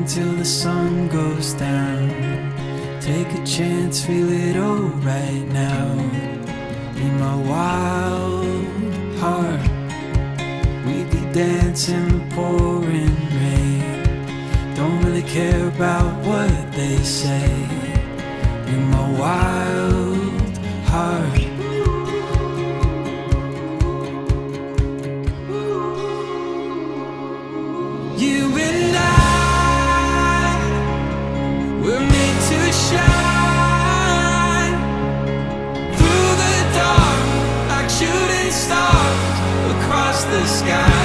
till the sun goes down. Take a chance, feel it all right now. In my wild heart, we'd be dancing in the pouring rain. Don't really care about what they say. In my wild heart. You and I, we're meant to shine through the dark like shooting stars across the sky.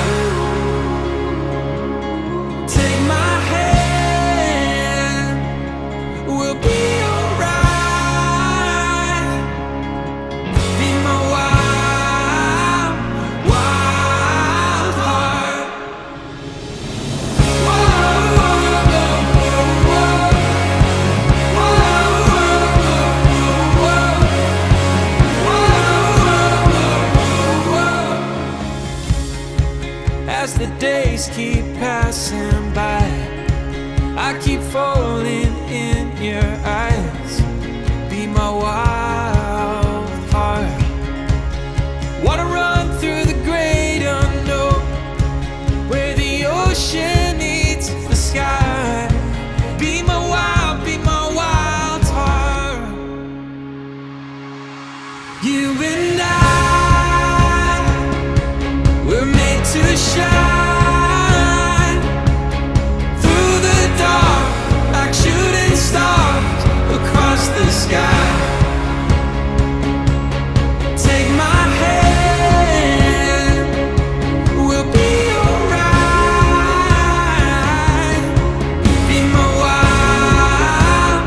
Take my hand, we'll be alright. Be my wild, wild heart. As the days keep passing by, I keep falling in your eyes. Be my wild heart. Wanna run through the great unknown, where the ocean meets the sky. Be my wild heart. You and I, we're made to shine through the dark like shooting stars across the sky. Take my hand, we'll be alright. Be my wild,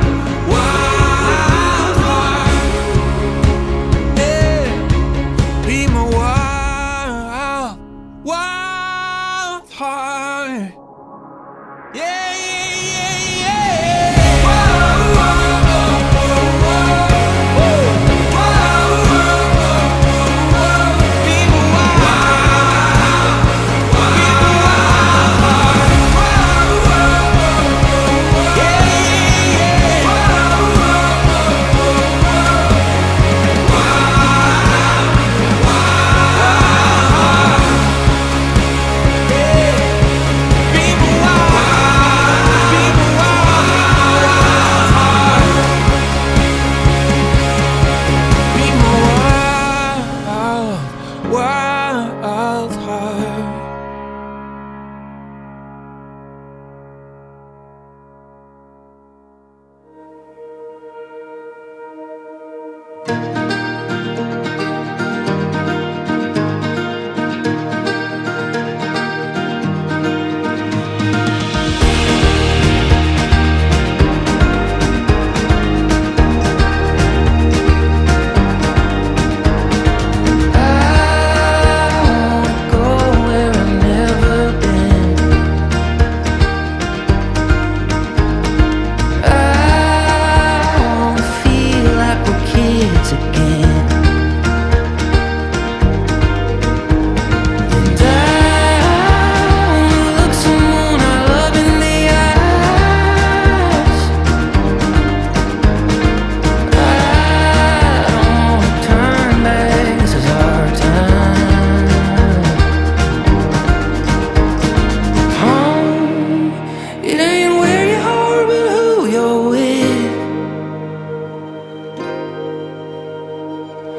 wild heart. Yeah. Be my wild, wild heart. Yeah, yeah, yeah, yeah. Whoa, whoa, whoa, whoa, whoa. Whoa, whoa, whoa, whoa. Be my wild, wild heart. Whoa, whoa, whoa, whoa. Yeah, yeah, yeah. Whoa, whoa, whoa, whoa. Wild, wild heart. Yeah. Be my wild, be my wild heart. Be my wild, wild heart. Go where I've never been. I feel like we're kids again. And I look someone I love in the eyes. I don't turn back, this is our time. Home, it ain't where you are, but who you're with.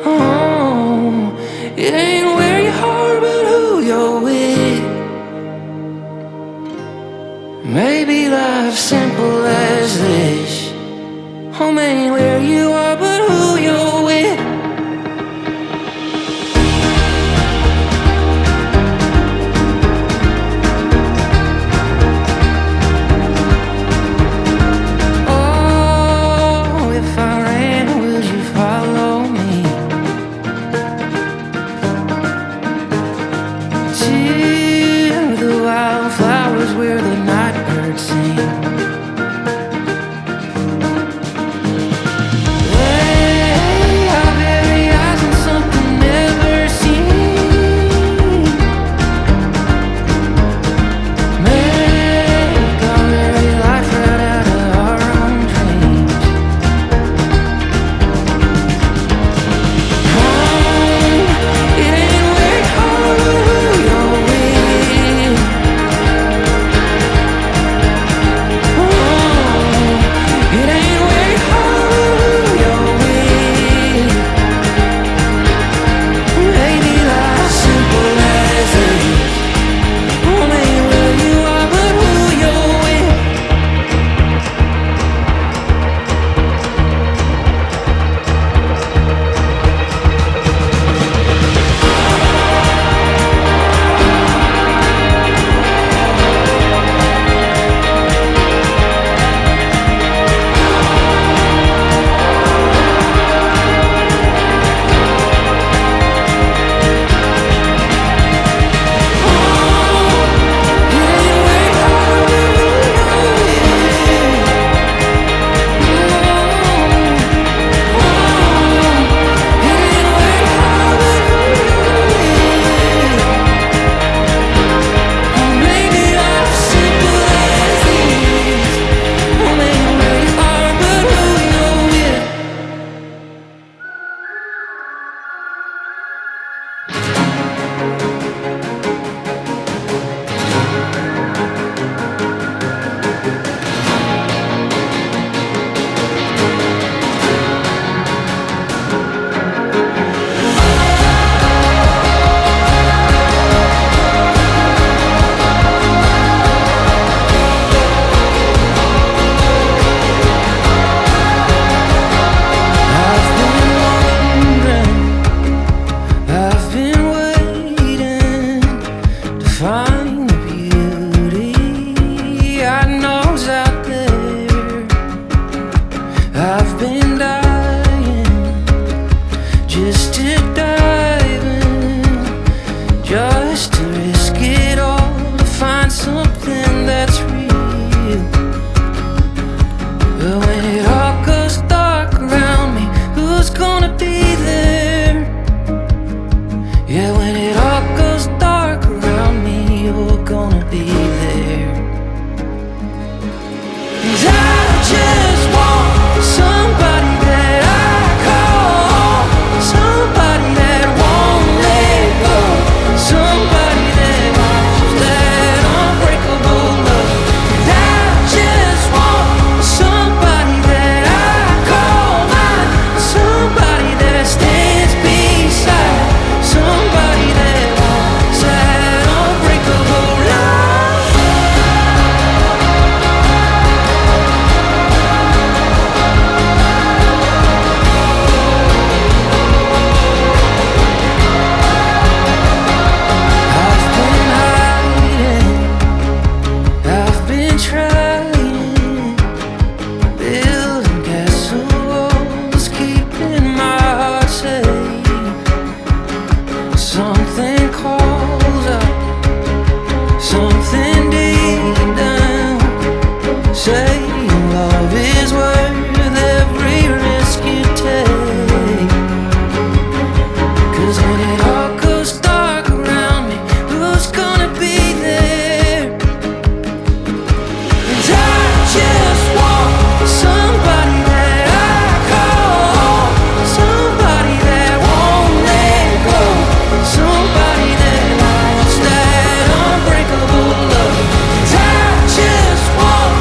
Home, it ain't where you are, but who you're with. Maybe life's simple as this. Home ain't where you are, but who you're with. Oh, if I ran, would you follow me? To the wildflowers where the night birds sing. They I've been dying just to dive in, just to risk it all, to find something that's real. But when it all goes dark around me, who's gonna be there? Yeah, when it all goes dark around me, you're gonna be there. 'Cause I just want somebody that I call, somebody that won't let go, somebody that wants that unbreakable love. And I just want somebody that I call mine, somebody that stands beside, somebody that wants that unbreakable love. I've been hiding, I've been trying, building castle walls, keeping my heart safe. Something calls up, something deep down, saying love is worth every risk you take. 'Cause when it all goes dark around me, who's gonna be there? 'Cause I just want somebody that I call, somebody that won't let go, somebody that wants that unbreakable love. 'Cause I just want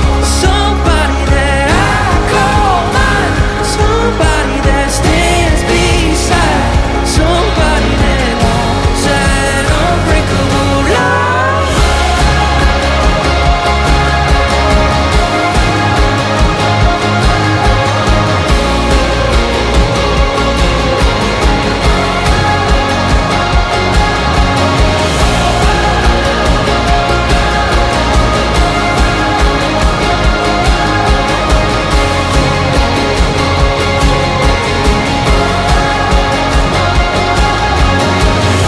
somebody that I call mine, somebody that stands beside, somebody that wants that unbreakable love.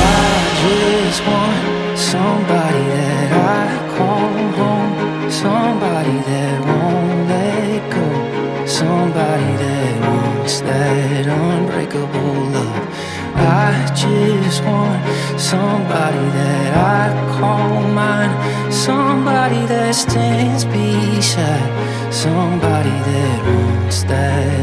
I just want somebody that I call home, somebody that won't let go, somebody that wants that unbreakable love. I just want somebody that I call mine, somebody that stands beside, somebody that wants that